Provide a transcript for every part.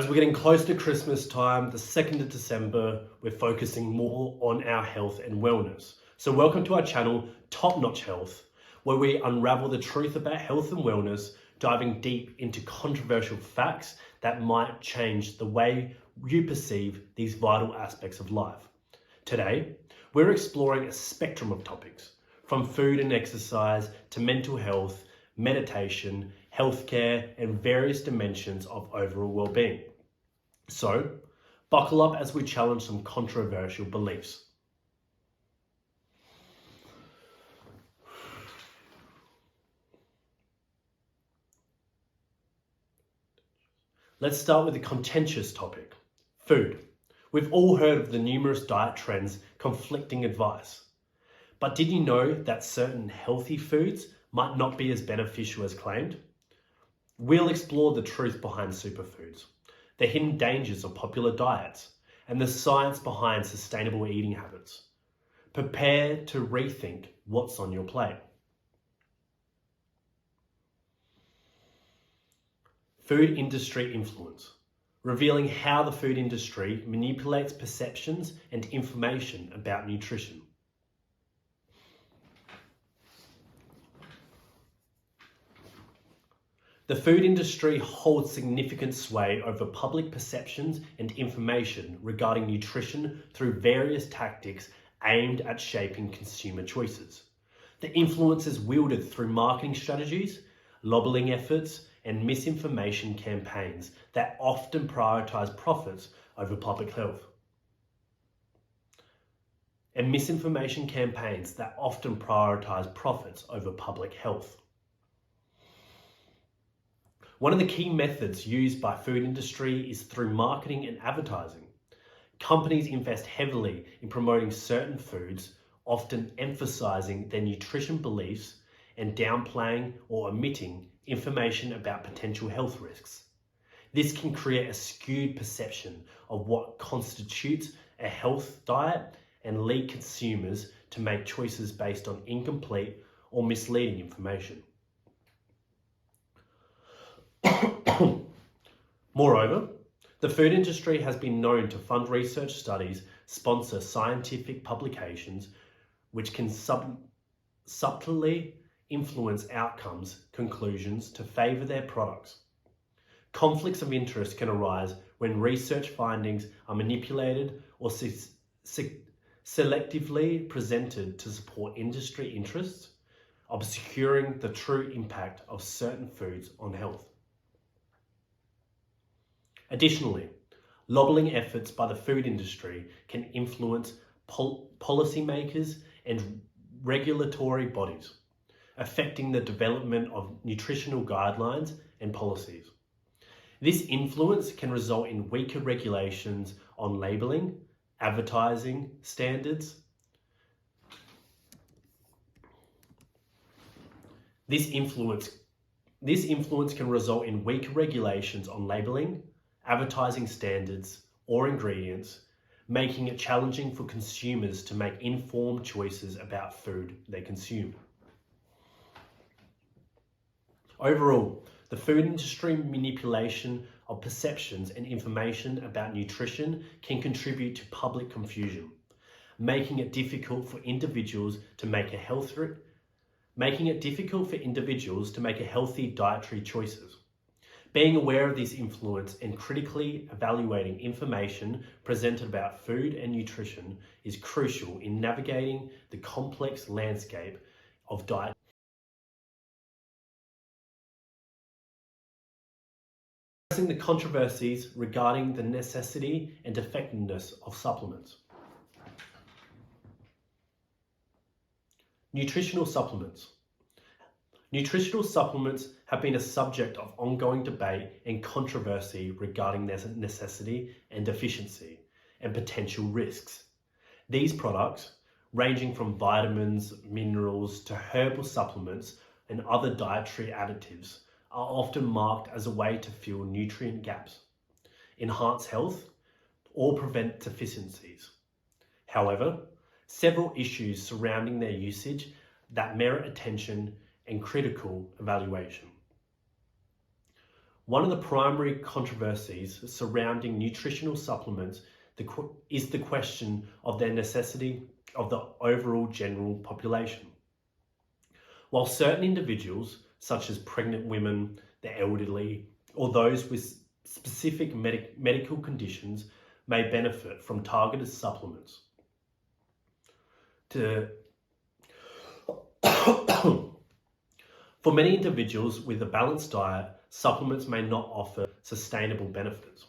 As we're getting close to Christmas time, the 2nd of December, we're focusing more on our health and wellness. So welcome to our channel, Top Notch Health, where we unravel the truth about health and wellness, diving deep into controversial facts that might change the way you perceive these vital aspects of life. Today, we're exploring a spectrum of topics, from food and exercise to mental health, meditation, healthcare, and various dimensions of overall well-being. So, buckle up as we challenge some controversial beliefs. Let's start with the contentious topic, food. We've all heard of the numerous diet trends conflicting advice. But did you know that certain healthy foods might not be as beneficial as claimed? We'll explore the truth behind superfoods, the hidden dangers of popular diets, and the science behind sustainable eating habits. Prepare to rethink what's on your plate. Food industry influence, revealing how the food industry manipulates perceptions and information about nutrition. The food industry holds significant sway over public perceptions and information regarding nutrition through various tactics aimed at shaping consumer choices. The influence is wielded through marketing strategies, lobbying efforts, and misinformation campaigns that often prioritize profits over public health. One of the key methods used by food industry is through marketing and advertising. Companies invest heavily in promoting certain foods, often emphasizing their nutrition beliefs and downplaying or omitting information about potential health risks. This can create a skewed perception of what constitutes a health diet and lead consumers to make choices based on incomplete or misleading information. Moreover, the food industry has been known to fund research studies, sponsor scientific publications, which can subtly influence outcomes, conclusions to favor their products. Conflicts of interest can arise when research findings are manipulated or selectively presented to support industry interests, obscuring the true impact of certain foods on health. Additionally, lobbying efforts by the food industry can influence policymakers and regulatory bodies, affecting the development of nutritional guidelines and policies. This influence can result in weaker regulations on labeling, advertising standards. This influence can result in weaker regulations on labeling, advertising standards, or ingredients, making it challenging for consumers to make informed choices about food they consume. Overall, the food industry manipulation of perceptions and information about nutrition can contribute to public confusion, making it difficult for individuals to make healthy dietary choices. Being aware of this influence and critically evaluating information presented about food and nutrition is crucial in navigating the complex landscape of diet. Addressing the controversies regarding the necessity and effectiveness of supplements. Nutritional supplements. Nutritional supplements have been a subject of ongoing debate and controversy regarding their necessity and efficiency and potential risks. These products, ranging from vitamins, minerals to herbal supplements and other dietary additives, are often marked as a way to fill nutrient gaps, enhance health, or prevent deficiencies. However, several issues surrounding their usage that merit attention and critical evaluation. One of the primary controversies surrounding nutritional supplements is the question of their necessity of the overall general population. While certain individuals, such as pregnant women, the elderly, or those with specific medical conditions, may benefit from targeted supplements, for many individuals with a balanced diet, supplements may not offer sustainable benefits.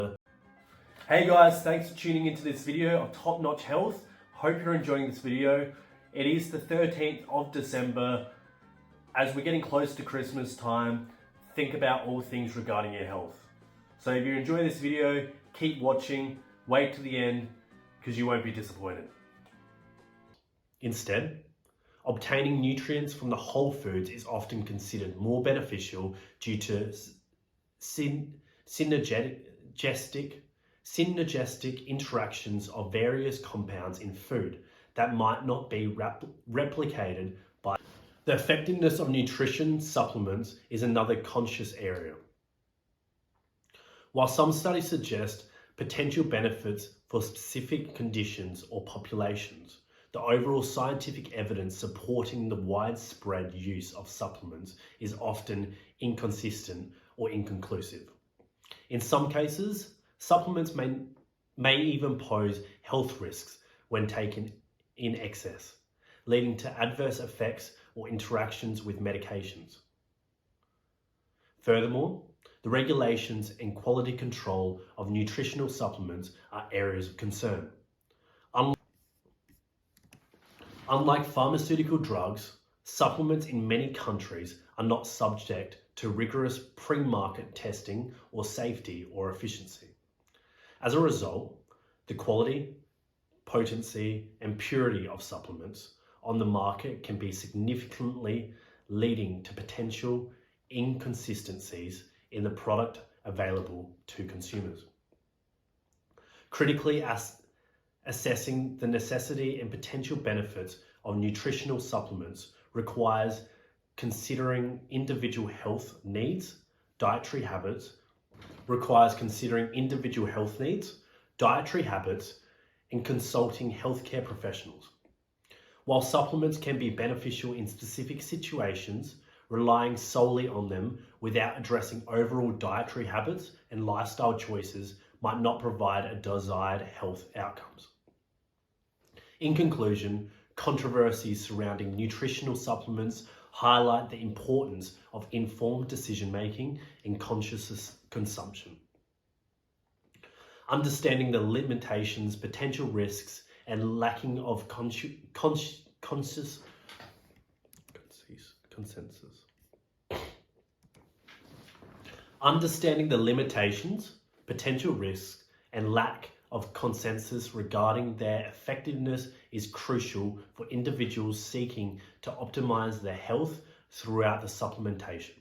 Hey guys, thanks for tuning into this video of Top Notch Health. Hope you're enjoying this video. It is the 13th of December. As we're getting close to Christmas time, think about all things regarding your health. So if you enjoy this video, keep watching, wait to the end, because you won't be disappointed. Instead, obtaining nutrients from the whole foods is often considered more beneficial due to synergistic interactions of various compounds in food that might not be replicated by. The effectiveness of nutrition supplements is another conscious area. While some studies suggest potential benefits for specific conditions or populations, the overall scientific evidence supporting the widespread use of supplements is often inconsistent or inconclusive. In some cases, supplements may even pose health risks when taken in excess, leading to adverse effects or interactions with medications. Furthermore, the regulations and quality control of nutritional supplements are areas of concern. Unlike pharmaceutical drugs, supplements in many countries are not subject to rigorous pre-market testing or safety or efficiency. As a result, the quality, potency, and purity of supplements on the market can be significantly leading to potential inconsistencies in the product available to consumers. Critically assessing the necessity and potential benefits of nutritional supplements requires considering individual health needs, dietary habits, and consulting healthcare professionals. While supplements can be beneficial in specific situations, relying solely on them without addressing overall dietary habits and lifestyle choices might not provide a desired health outcomes. In conclusion, controversies surrounding nutritional supplements highlight the importance of informed decision-making and conscious consumption. Understanding the limitations, potential risks, and lacking of consensus. Understanding the limitations, potential risks, and lack of consensus regarding their effectiveness is crucial for individuals seeking to optimize their health throughout the supplementation.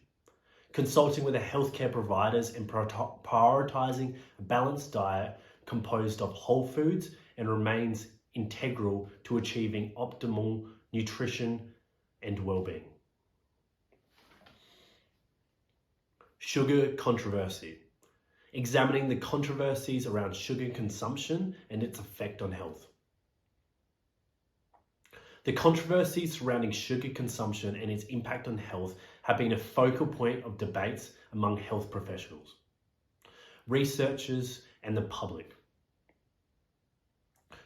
Consulting with the healthcare providers and prioritizing a balanced diet composed of whole foods and remains integral to achieving optimal nutrition and well-being. Sugar controversy. Examining the controversies around sugar consumption and its effect on health. The controversies surrounding sugar consumption and its impact on health have been a focal point of debates among health professionals, researchers, and the public.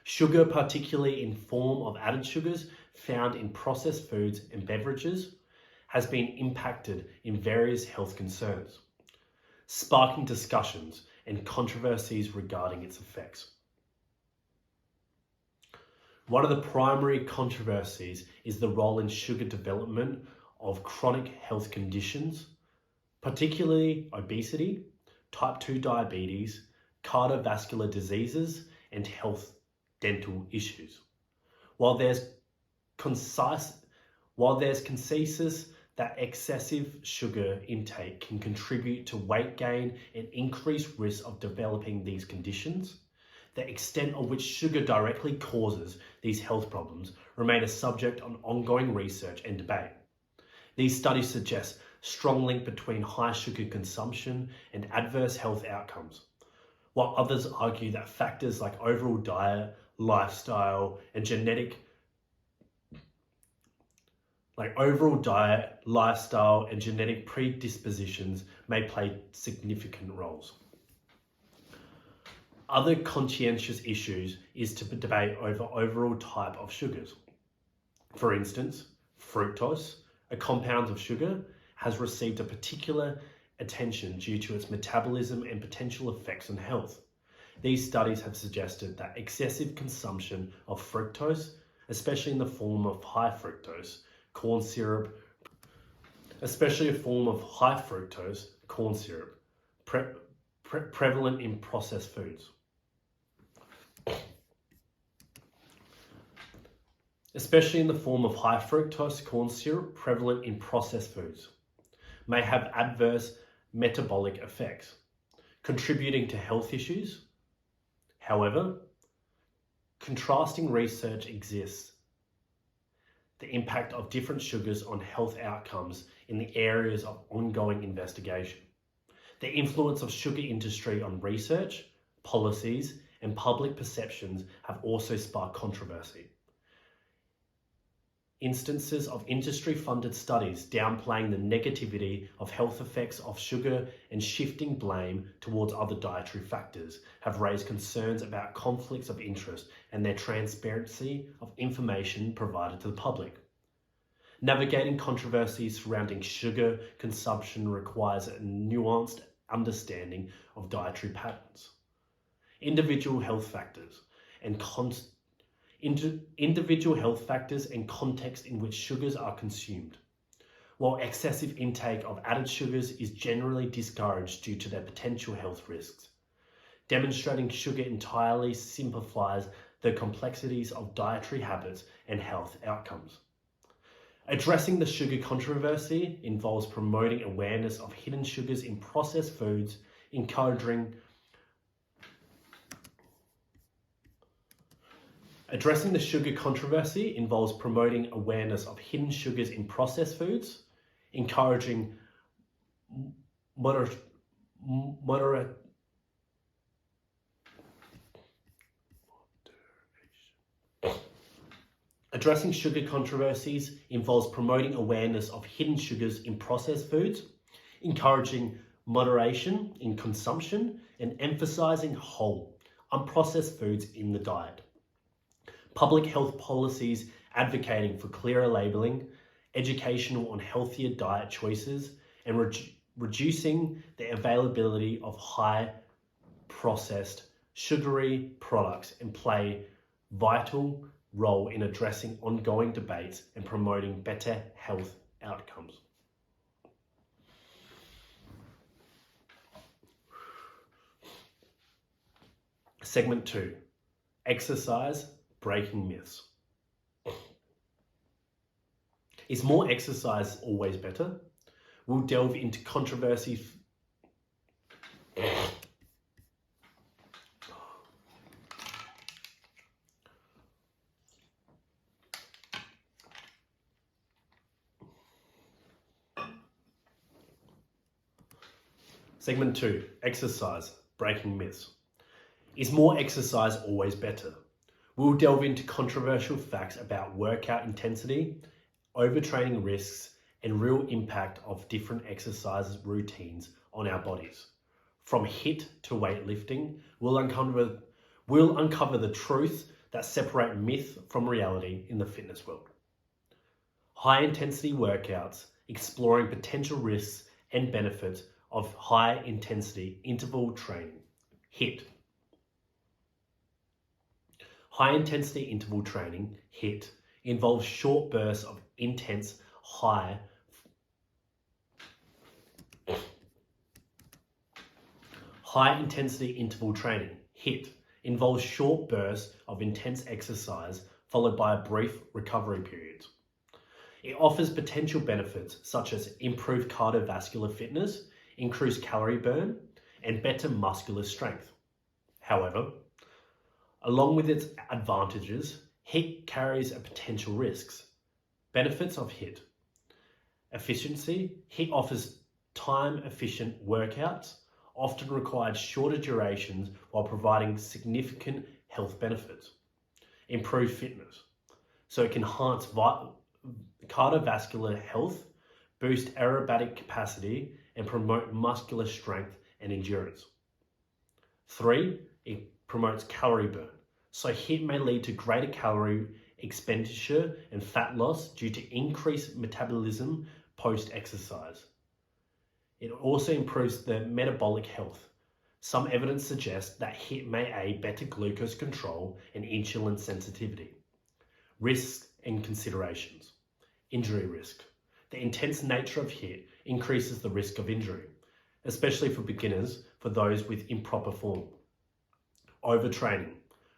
Sugar, particularly in form of added sugars found in processed foods and beverages, has been impacted in various health concerns, sparking discussions and controversies regarding its effects. One of the primary controversies is the role in sugar development of chronic health conditions, particularly obesity, type 2 diabetes, cardiovascular diseases, and health dental issues. While there's consensus that excessive sugar intake can contribute to weight gain and increased risk of developing these conditions, the extent of which sugar directly causes these health problems remain a subject of ongoing research and debate. These studies suggest strong link between high sugar consumption and adverse health outcomes, while others argue that factors like overall diet, lifestyle, and genetic predispositions may play significant roles. Other contentious issues is to debate over overall type of sugars. For instance, fructose, a compound of sugar, has received a particular attention due to its metabolism and potential effects on health. These studies have suggested that excessive consumption of fructose, especially in the form of high fructose corn syrup, prevalent in processed foods. May have adverse metabolic effects, contributing to health issues. However, contrasting research exists. The impact of different sugars on health outcomes in the areas of ongoing investigation. The influence of sugar industry on research, policies, and public perceptions have also sparked controversy. Instances of industry-funded studies downplaying the negativity of health effects of sugar and shifting blame towards other dietary factors have raised concerns about conflicts of interest and their transparency of information provided to the public. Navigating controversies surrounding sugar consumption requires a nuanced understanding of dietary patterns, individual health factors and context in which sugars are consumed. While excessive intake of added sugars is generally discouraged due to their potential health risks, demonstrating sugar entirely simplifies the complexities of dietary habits and health outcomes. Addressing the sugar controversy involves promoting awareness of hidden sugars in processed foods, encouraging Addressing sugar controversies involves promoting awareness of hidden sugars in processed foods, encouraging moderation in consumption, and emphasizing whole, unprocessed foods in the diet. Public health policies advocating for clearer labeling, educational on healthier diet choices, and reducing the availability of high processed sugary products and play vital role in addressing ongoing debates and promoting better health outcomes. Segment 2, exercise, breaking myths. Is more exercise always better? We'll delve into controversy. Segment 2, exercise, breaking myths. Is more exercise always better? We'll delve into controversial facts about workout intensity, overtraining risks, and real impact of different exercise routines on our bodies. From HIIT to weightlifting, we'll uncover the truth that separate myth from reality in the fitness world. High intensity workouts, exploring potential risks and benefits of high intensity interval training, HIIT. High intensity interval training, HIIT, involves short bursts of intense high intensity interval training, HIIT, involves short bursts of intense exercise followed by a brief recovery period. It offers potential benefits such as improved cardiovascular fitness, increased calorie burn, and better muscular strength. However, along with its advantages, HIIT carries a potential risks. Benefits of HIIT. Efficiency. HIIT offers time-efficient workouts, often required shorter durations while providing significant health benefits. Improve fitness. So it can enhance cardiovascular health, boost aerobatic capacity, and promote muscular strength and endurance. 3, it promotes calorie burn. So HIIT may lead to greater calorie expenditure and fat loss due to increased metabolism post-exercise. It also improves the metabolic health. Some evidence suggests that HIIT may aid better glucose control and insulin sensitivity. Risks and considerations. Injury risk. The intense nature of HIIT increases the risk of injury, especially for beginners, for those with improper form. Overtraining.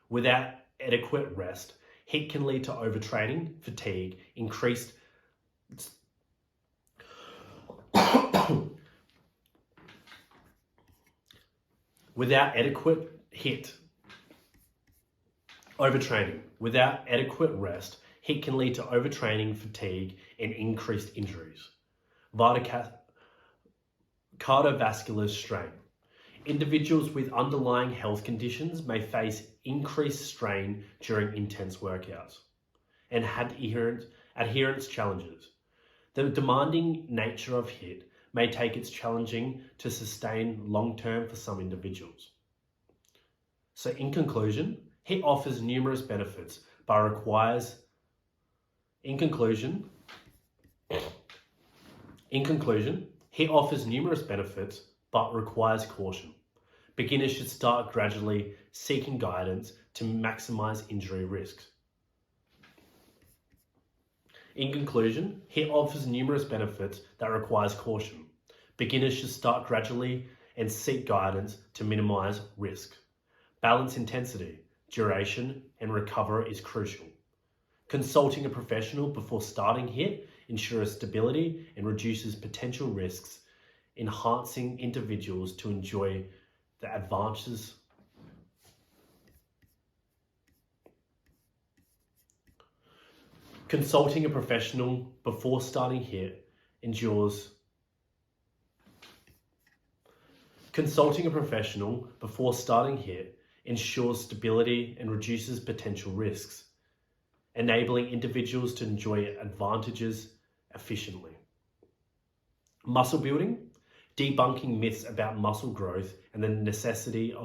Without adequate rest, HIIT can lead to overtraining, fatigue, increased without adequate rest, HIIT can lead to overtraining, fatigue, and increased injuries. Cardiovascular strain. Individuals with underlying health conditions may face increased strain during intense workouts and adherence challenges. The demanding nature of HIIT may make it challenging to sustain long-term for some individuals. So in conclusion, HIIT offers numerous benefits, but requires HIIT offers numerous benefits, but requires caution. Beginners should start gradually, seeking guidance to maximize injury risks. In conclusion, HIIT offers numerous benefits that requires caution. Beginners should start gradually and seek guidance to minimize risk. Balance intensity, duration, and recovery is crucial. Consulting a professional before starting HIIT ensures stability and reduces potential risks, enhancing individuals to enjoy the advantages. Consulting a professional before starting HIIT ensures stability and reduces potential risks, enabling individuals to enjoy advantages efficiently. Muscle building, debunking myths about muscle growth and the necessity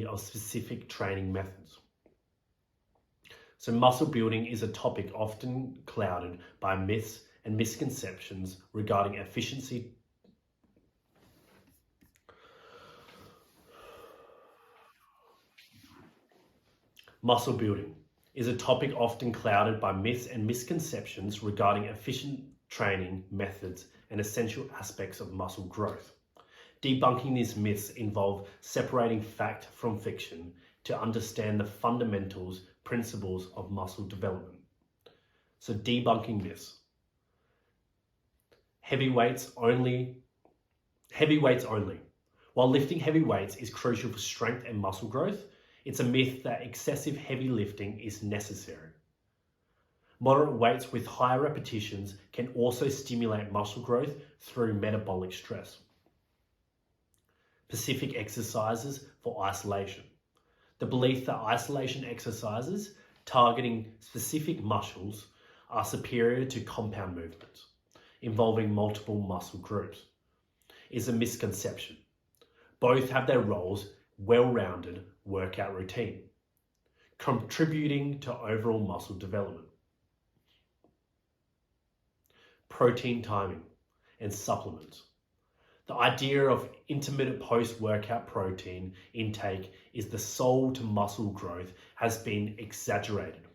of specific training methods. So muscle building is a topic often clouded by myths and misconceptions regarding efficiency. Muscle building is a topic often clouded by myths and misconceptions regarding efficient training methods and essential aspects of muscle growth. Debunking these myths involve separating fact from fiction to understand the fundamentals, principles of muscle development. So debunking myths. Heavy weights only. While lifting heavy weights is crucial for strength and muscle growth, it's a myth that excessive heavy lifting is necessary. Moderate weights with higher repetitions can also stimulate muscle growth through metabolic stress. Specific exercises for isolation. The belief that isolation exercises targeting specific muscles are superior to compound movements involving multiple muscle groups is a misconception. Both have their roles, well-rounded workout routine, contributing to overall muscle development. Protein timing and supplements. The idea of intermittent post-workout protein intake is the soul to muscle growth has been exaggerated.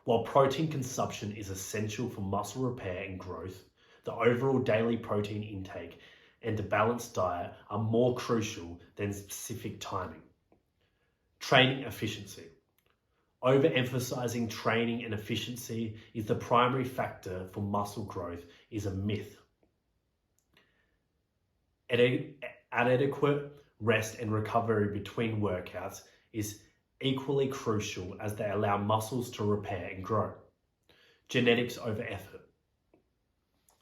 While protein consumption is essential for muscle repair and growth, the overall daily protein intake and a balanced diet are more crucial than specific timing. Training efficiency. Overemphasizing training and efficiency is the primary factor for muscle growth is a myth. Adequate rest and recovery between workouts is equally crucial as they allow muscles to repair and grow. Genetics over effort.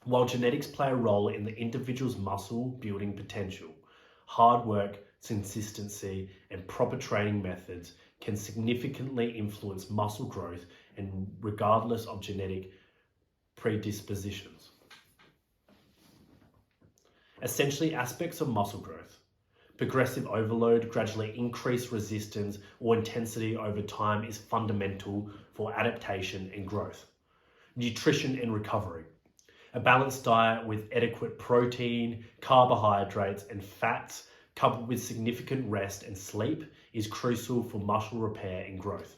While genetics play a role in the individual's muscle building potential, hard work, consistency, and proper training methods can significantly influence muscle growth and regardless of genetic predispositions. Essentially, aspects of muscle growth. Progressive overload, gradually increased resistance or intensity over time is fundamental for adaptation and growth. Nutrition and recovery. A balanced diet with adequate protein, carbohydrates, and fats, coupled with significant rest and sleep, is crucial for muscle repair and growth.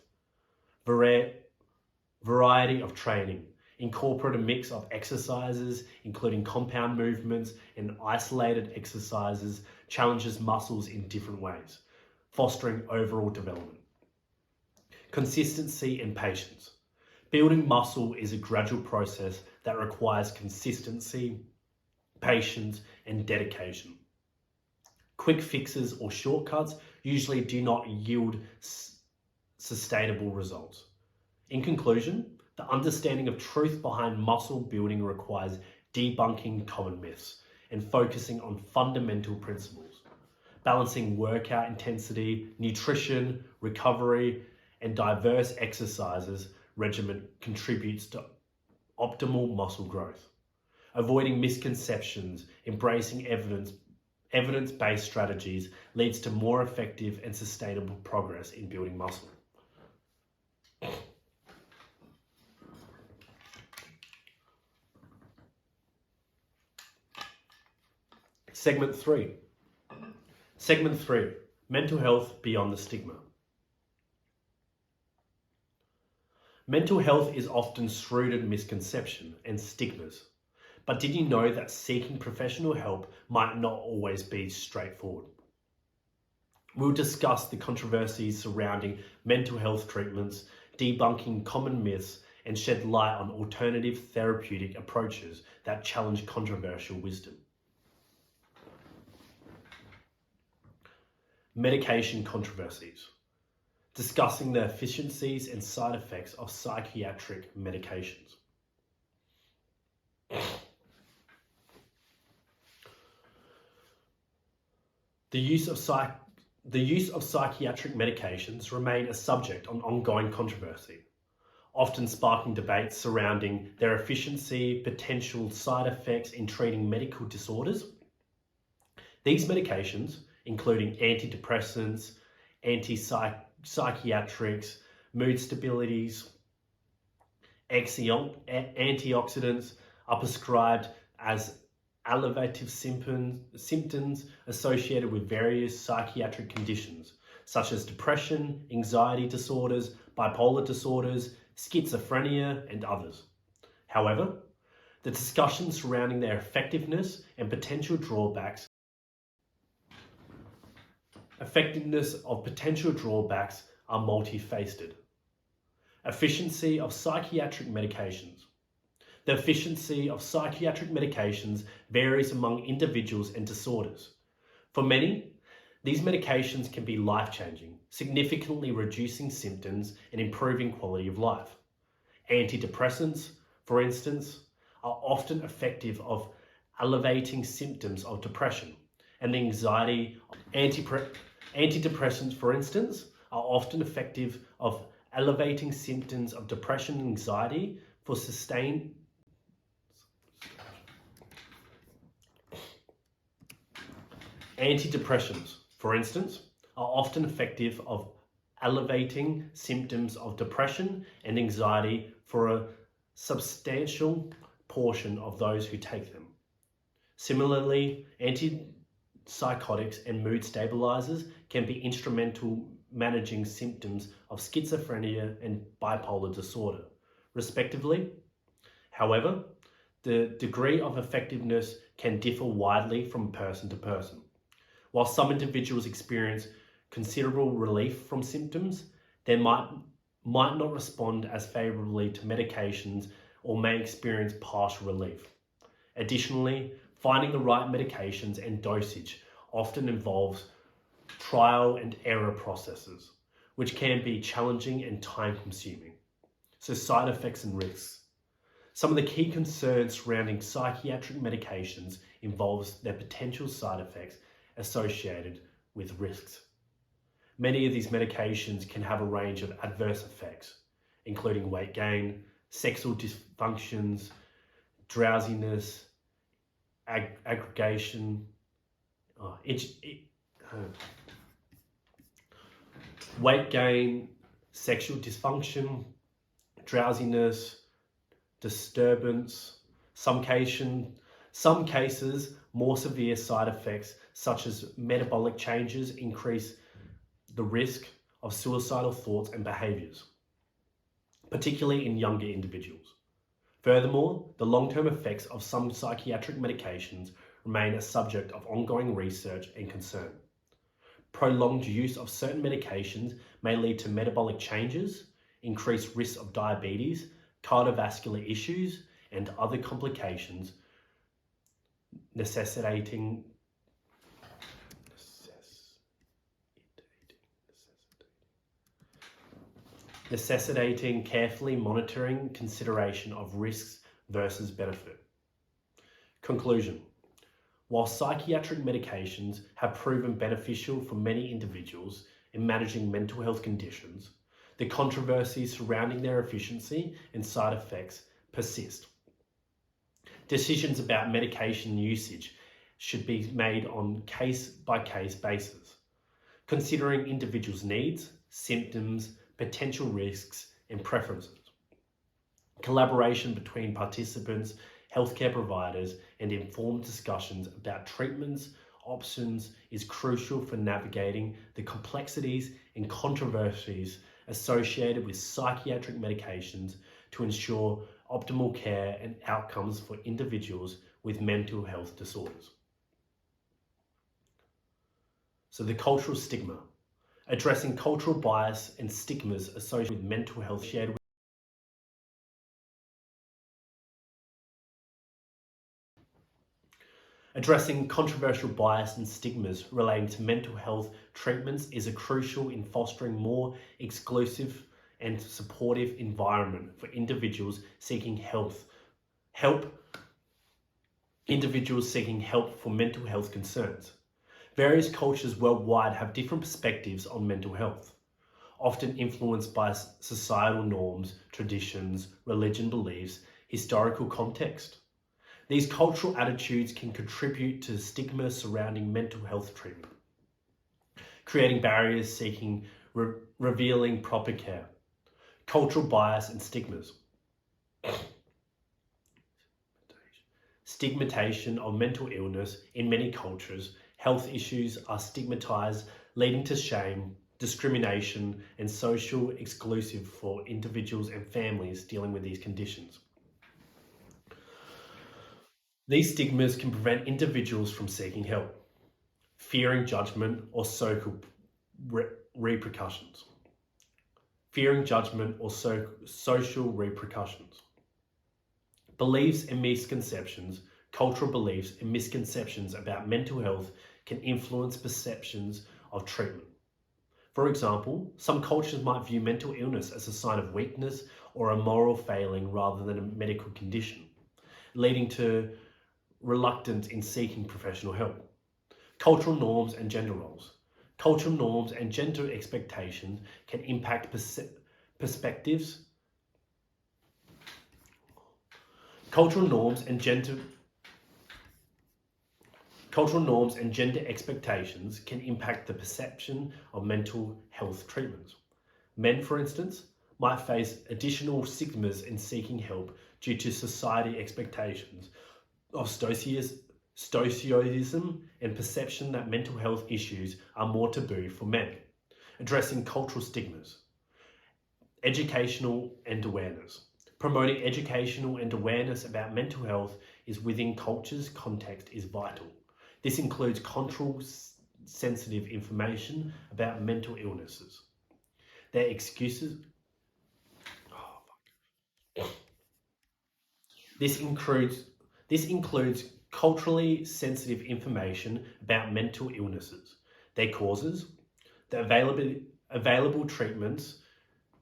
Variety of training. Incorporate a mix of exercises, including compound movements and isolated exercises, challenges muscles in different ways, fostering overall development. Consistency and patience. Building muscle is a gradual process that requires consistency, patience, and dedication. Quick fixes or shortcuts usually do not yield sustainable results. In conclusion, the understanding of truth behind muscle building requires debunking common myths and focusing on fundamental principles. Balancing workout intensity, nutrition, recovery, and diverse exercises regimen contributes to optimal muscle growth. Avoiding misconceptions, embracing evidence-based strategies leads to more effective and sustainable progress in building muscle. Segment 3, mental health beyond the stigma. Mental health is often shrouded in misconception and stigmas, but did you know that seeking professional help might not always be straightforward? We'll discuss the controversies surrounding mental health treatments, debunking common myths, and shed light on alternative therapeutic approaches that challenge controversial wisdom. Medication controversies. Discussing the efficiencies and side effects of psychiatric medications. The use of psychiatric medications remain a subject of ongoing controversy, often sparking debates surrounding their efficiency, potential side effects in treating medical disorders. These medications, including antidepressants, antipsychiatrics, mood stabilities, antioxidants, are prescribed as alleviative symptoms associated with various psychiatric conditions, such as depression, anxiety disorders, bipolar disorders, schizophrenia, and others. However, the discussion surrounding their effectiveness and potential drawbacks are multifaceted. Efficiency of psychiatric medications. The efficiency of psychiatric medications varies among individuals and disorders. For many, these medications can be life-changing, significantly reducing symptoms and improving quality of life. Antidepressants, for instance, are often effective of alleviating symptoms of depression and anxiety. Antidepressants, for instance, are often effective of alleviating symptoms of depression and anxiety for sustained Antidepressants, for instance, are often effective of alleviating symptoms of depression and anxiety for a substantial portion of those who take them. Similarly, antipsychotics and mood stabilizers can be instrumental managing symptoms of schizophrenia and bipolar disorder, respectively. However, the degree of effectiveness can differ widely from person to person. While some individuals experience considerable relief from symptoms, they might not respond as favorably to medications or may experience partial relief. Additionally, finding the right medications and dosage often involves trial and error processes, which can be challenging and time-consuming. So side effects and risks. Some of the key concerns surrounding psychiatric medications involves their potential side effects associated with risks. Many of these medications can have a range of adverse effects, including weight gain, sexual dysfunctions, drowsiness, aggregation, weight gain, sexual dysfunction, drowsiness, disturbance, some cases, more severe side effects such as metabolic changes increase the risk of suicidal thoughts and behaviours, particularly in younger individuals. Furthermore, the long-term effects of some psychiatric medications remain a subject of ongoing research and concern. Prolonged use of certain medications may lead to metabolic changes, increased risk of diabetes, cardiovascular issues, and other complications, necessitating carefully monitoring consideration of risks versus benefit. Conclusion. While psychiatric medications have proven beneficial for many individuals in managing mental health conditions, the controversies surrounding their efficiency and side effects persist. Decisions about medication usage should be made on case-by-case basis, considering individuals' needs, symptoms, potential risks, and preferences. Collaboration between participants, healthcare providers, and informed discussions about treatments, options is crucial for navigating the complexities and controversies associated with psychiatric medications to ensure optimal care and outcomes for individuals with mental health disorders. So the cultural stigma. Addressing cultural bias and stigmas associated with mental health shared with Addressing controversial bias and stigmas relating to mental health treatments is crucial in fostering more exclusive and supportive environment for individuals seeking help for mental health concerns. Various cultures worldwide have different perspectives on mental health, often influenced by societal norms, traditions, religion beliefs, historical context. These cultural attitudes can contribute to stigma surrounding mental health treatment, creating barriers seeking revealing proper care. Cultural bias and stigmas. Stigmatization of mental illness. In many cultures, health issues are stigmatized, leading to shame, discrimination, and social exclusion for individuals and families dealing with these conditions. These stigmas can prevent individuals from seeking help, fearing judgment or social repercussions. Fearing judgment or social repercussions. Beliefs and misconceptions. Cultural beliefs and misconceptions about mental health can influence perceptions of treatment. For example, some cultures might view mental illness as a sign of weakness or a moral failing rather than a medical condition, leading to reluctance in seeking professional help. Cultural norms and gender roles. Cultural norms and gender expectations can impact perspectives. Cultural norms and gender expectations can impact the perception of mental health treatments. Men, for instance, might face additional stigmas in seeking help due to society expectations of stoicism and perception that mental health issues are more taboo for men. Addressing cultural stigmas. Educational and awareness. Promoting educational and awareness about mental health is within culture's context is vital. This includes cultural sensitive information about mental illnesses, their excuses. This includes culturally sensitive information about mental illnesses, their causes, the Available treatments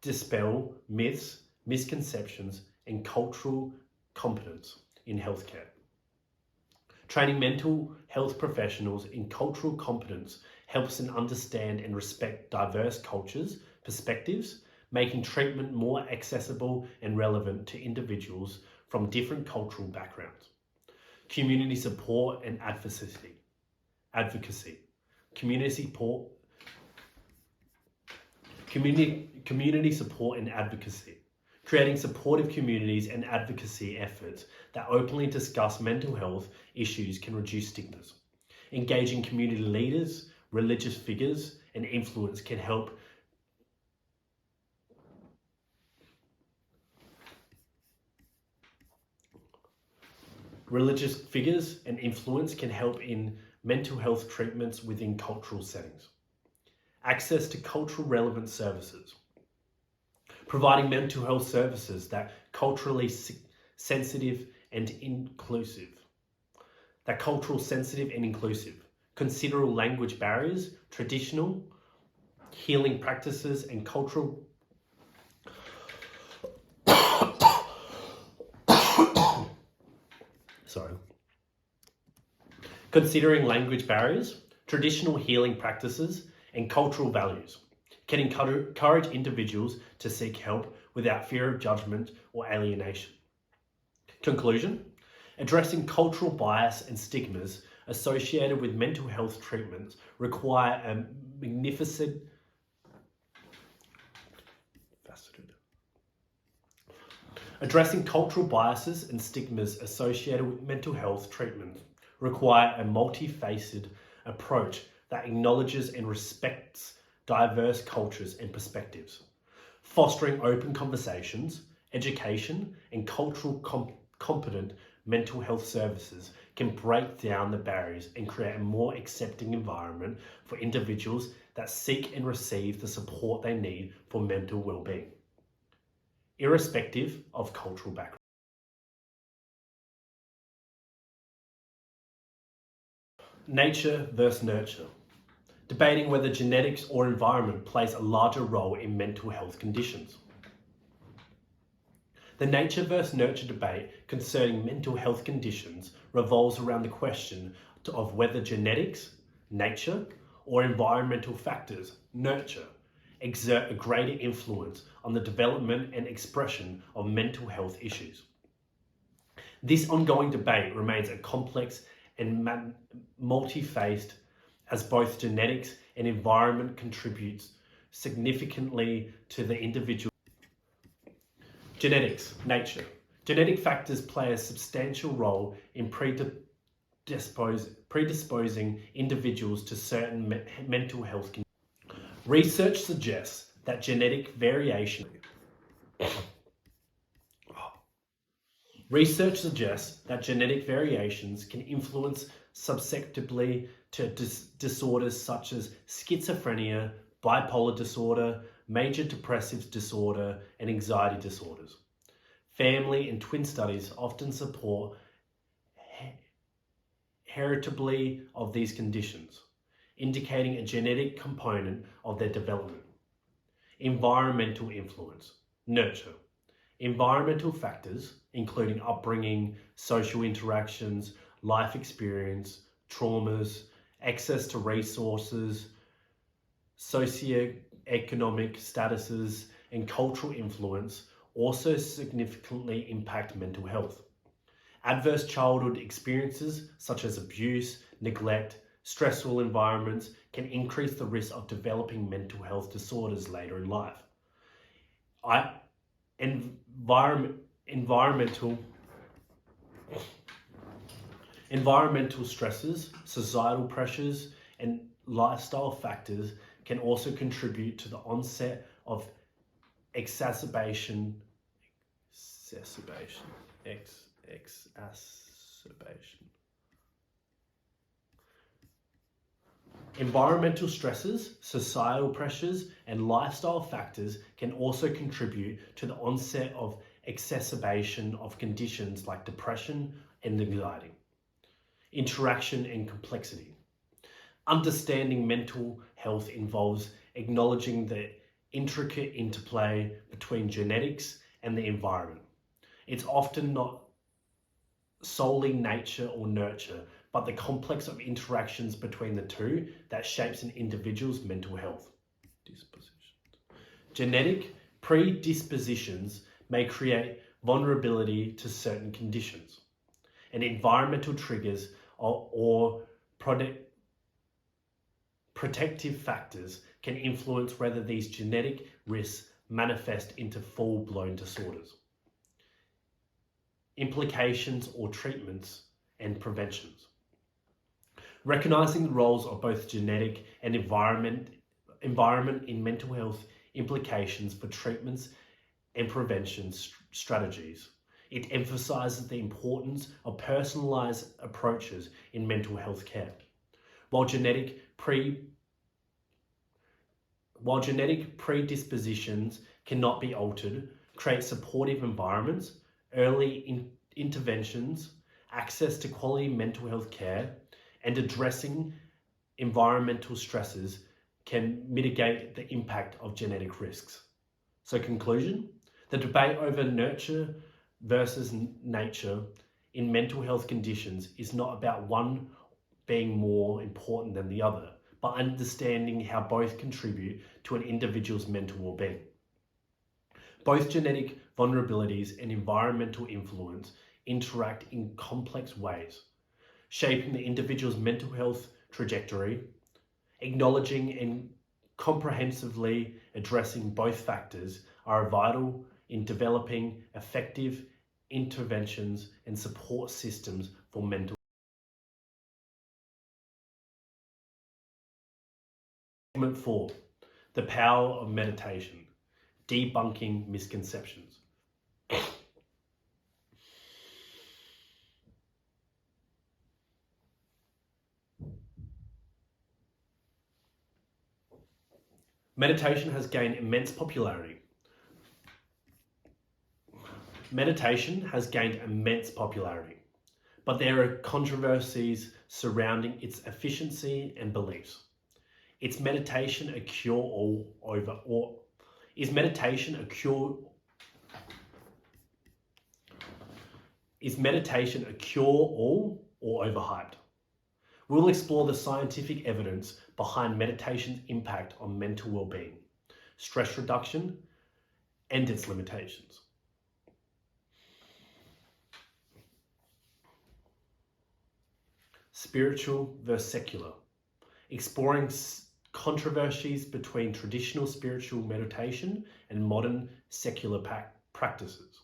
dispel myths, misconceptions, and cultural competence in healthcare. Training mental health professionals in cultural competence helps them understand and respect diverse cultures, perspectives, making treatment more accessible and relevant to individuals from different cultural backgrounds. Community support and advocacy. Community support and advocacy. Creating supportive communities and advocacy efforts that openly discuss mental health issues can reduce stigmas. Engaging community leaders, religious figures, and influence can help in mental health treatments within cultural settings. Access to cultural relevant services. Providing mental health services that culturally sensitive and inclusive. Consider language barriers, traditional healing practices, and cultural Considering language barriers, traditional healing practices, and cultural values can encourage individuals to seek help without fear of judgment or alienation. Conclusion: addressing cultural bias and stigmas associated with mental health treatments require a magnificent Addressing cultural biases and stigmas associated with mental health treatment require a multifaceted approach that acknowledges and respects diverse cultures and perspectives. Fostering open conversations, education, and cultural competent mental health services can break down the barriers and create a more accepting environment for individuals that seek and receive the support they need for mental well-being, irrespective of cultural background. Nature versus nurture. Debating whether genetics or environment plays a larger role in mental health conditions. The nature versus nurture debate concerning mental health conditions revolves around the question of whether genetics, nature, or environmental factors, nurture, exert a greater influence on the development and expression of mental health issues. This ongoing debate remains a complex and multi-faced, as both genetics and environment contributes significantly to the individual. Genetics, nature. Genetic factors play a substantial role in predisposing individuals to certain mental health conditions. Research suggests that genetic variation variations can influence susceptibility to disorders such as schizophrenia, bipolar disorder, major depressive disorder, and anxiety disorders. Family and twin studies often support heritability of these conditions, indicating a genetic component of their development. Environmental influence. Nurture. Environmental factors, including upbringing, social interactions, life experience, traumas, access to resources, socioeconomic statuses, and cultural influence also significantly impact mental health. Adverse childhood experiences such as abuse, neglect, stressful environments can increase the risk of developing mental health disorders later in life. Environmental stresses, societal pressures, and lifestyle factors can also contribute to the onset of exacerbation. Environmental stresses, societal pressures, and lifestyle factors can also contribute to the onset of exacerbation of conditions like depression and anxiety. Interaction and complexity. Understanding mental health involves acknowledging the intricate interplay between genetics and the environment. It's often not solely nature or nurture, but the complex of interactions between the two that shapes an individual's mental health. Genetic predispositions may create vulnerability to certain conditions, and environmental triggers or protective factors can influence whether these genetic risks manifest into full-blown disorders. Implications or treatments and preventions. Recognizing the roles of both genetic and environment in mental health implications for treatments and prevention strategies. It emphasizes the importance of personalized approaches in mental health care. While genetic predispositions cannot be altered, create supportive environments, early interventions, access to quality mental health care, and addressing environmental stresses can mitigate the impact of genetic risks. So conclusion, the debate over nurture versus nature in mental health conditions is not about one being more important than the other, but understanding how both contribute to an individual's mental well-being. Both genetic vulnerabilities and environmental influence interact in complex ways, shaping the individual's mental health trajectory. Acknowledging and comprehensively addressing both factors are vital in developing effective interventions and support systems for mental health. Segment 4, the power of meditation, debunking misconceptions. Meditation has gained immense popularity. But there are controversies surrounding its efficiency and beliefs. Is meditation a cure-all or overhyped? We'll explore the scientific evidence behind meditation's impact on mental well-being, stress reduction, and its limitations. Spiritual versus secular, exploring controversies between traditional spiritual meditation and modern secular practices.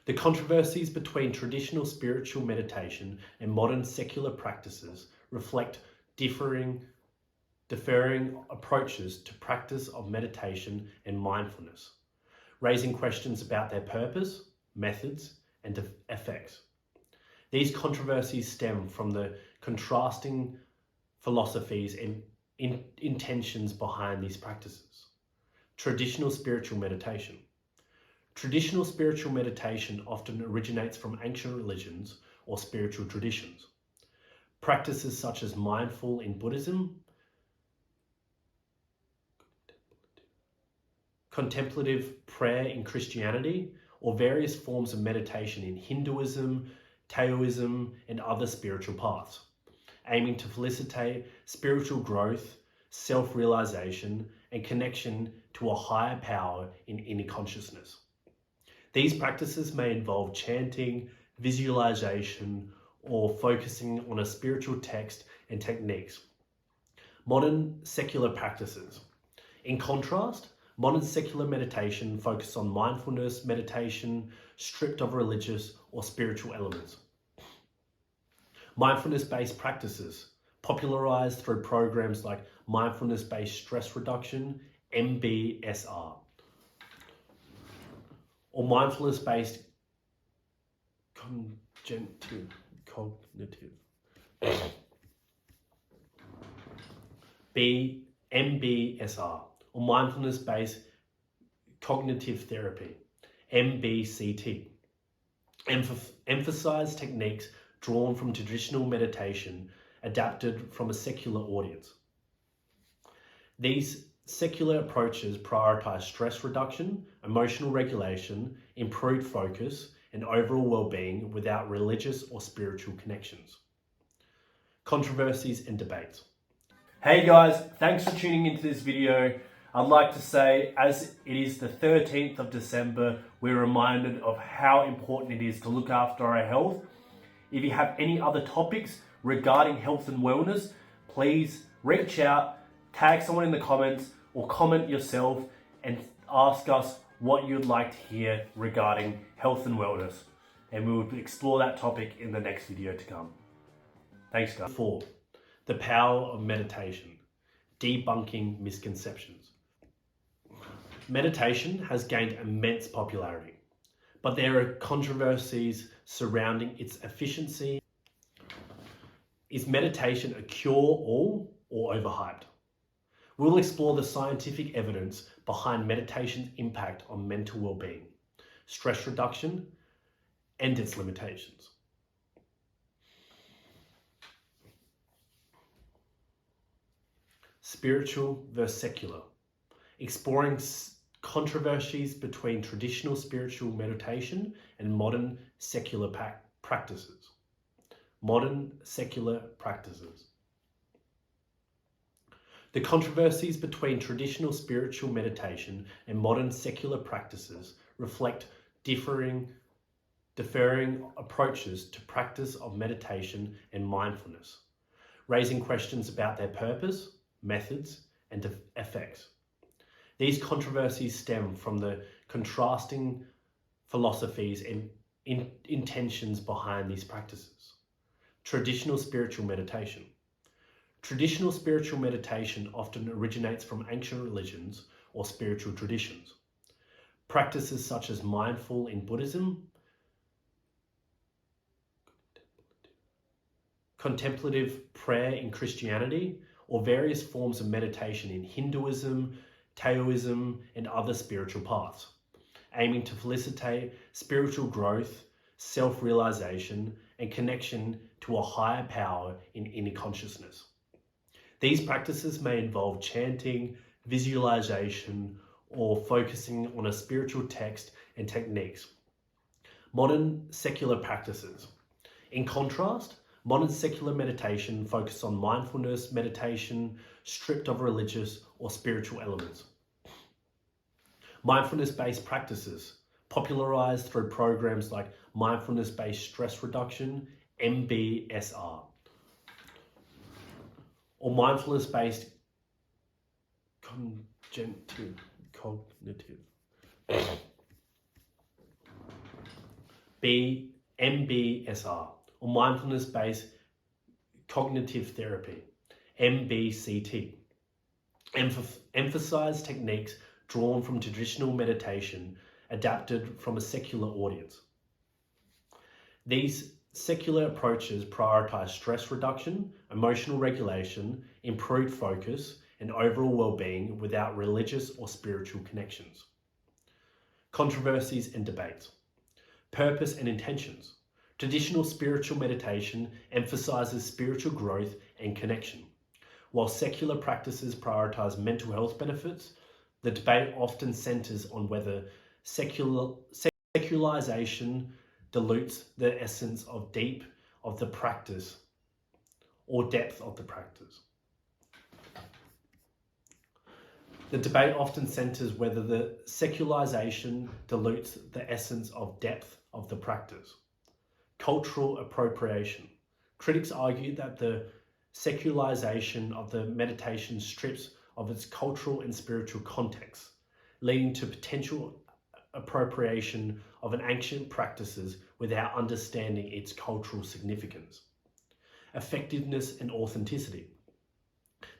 The controversies between traditional spiritual meditation and modern secular practices reflect differing approaches to practice of meditation and mindfulness, raising questions about their purpose, methods, and effects. These controversies stem from the contrasting philosophies and intentions behind these practices. Traditional spiritual meditation. Traditional spiritual meditation often originates from ancient religions or spiritual traditions. Practices such as mindful in Buddhism, contemplative prayer in Christianity, or various forms of meditation in Hinduism, Taoism, and other spiritual paths, aiming to facilitate spiritual growth, self-realization, and connection to a higher power in inner consciousness. These practices may involve chanting, visualization, or focusing on a spiritual text and techniques. Modern secular practices. In contrast, modern secular meditation focuses on mindfulness meditation, stripped of religious or spiritual elements. Mindfulness-based practices, popularized through programs like mindfulness-based stress reduction, MBSR, or mindfulness-based cognitive MBSR, or mindfulness-based cognitive therapy, MBCT, emphasize techniques drawn from traditional meditation adapted from a secular audience. These secular approaches prioritize stress reduction, emotional regulation, improved focus, and overall well-being without religious or spiritual connections. Controversies and debates. Hey guys, thanks for tuning into this video. I'd like to say, as it is the 13th of December, we're reminded of how important it is to look after our health. If you have any other topics regarding health and wellness, please reach out, tag someone in the comments, or comment yourself and ask us what you'd like to hear regarding health and wellness. And we will explore that topic in the next video to come. Thanks guys. 4. The power of meditation. Debunking misconceptions. Meditation has gained immense popularity, but there are controversies surrounding its efficiency. Is meditation a cure-all or overhyped? We'll explore the scientific evidence behind meditation's impact on mental well-being, stress reduction, and its limitations. Spiritual versus secular. Exploring controversies between traditional spiritual meditation and modern secular practices. Modern secular practices. The controversies between traditional spiritual meditation and modern secular practices reflect differing approaches to practice of meditation and mindfulness, raising questions about their purpose, methods, and effects. These controversies stem from the contrasting philosophies and intentions behind these practices. Traditional spiritual meditation. Traditional spiritual meditation often originates from ancient religions or spiritual traditions. Practices such as mindful in Buddhism, contemplative prayer in Christianity, or various forms of meditation in Hinduism, Taoism, and other spiritual paths, aiming to facilitate spiritual growth, self-realization, and connection to a higher power in inner consciousness. These practices may involve chanting, visualization, or focusing on a spiritual text and techniques. Modern secular practices. In contrast, modern secular meditation focuses on mindfulness meditation, stripped of religious or spiritual elements. Mindfulness-based practices, popularized through programs like mindfulness-based stress reduction, MBSR, or mindfulness-based cognitive MBSR, or mindfulness-based cognitive therapy, MBCT, emphasize techniques drawn from traditional meditation adapted from a secular audience. These secular approaches prioritize stress reduction, emotional regulation, improved focus, and overall well-being without religious or spiritual connections. Controversies and debates. Purpose and intentions. Traditional spiritual meditation emphasizes spiritual growth and connection. While secular practices prioritize mental health benefits, the debate often centers on whether secularization dilutes the essence of depth of the practice. The debate often centers whether the secularization dilutes the essence of depth of the practice. Cultural appropriation. Critics argue that the secularization of the meditation strips of its cultural and spiritual context, leading to potential appropriation of an ancient practices without understanding its cultural significance. Effectiveness and authenticity.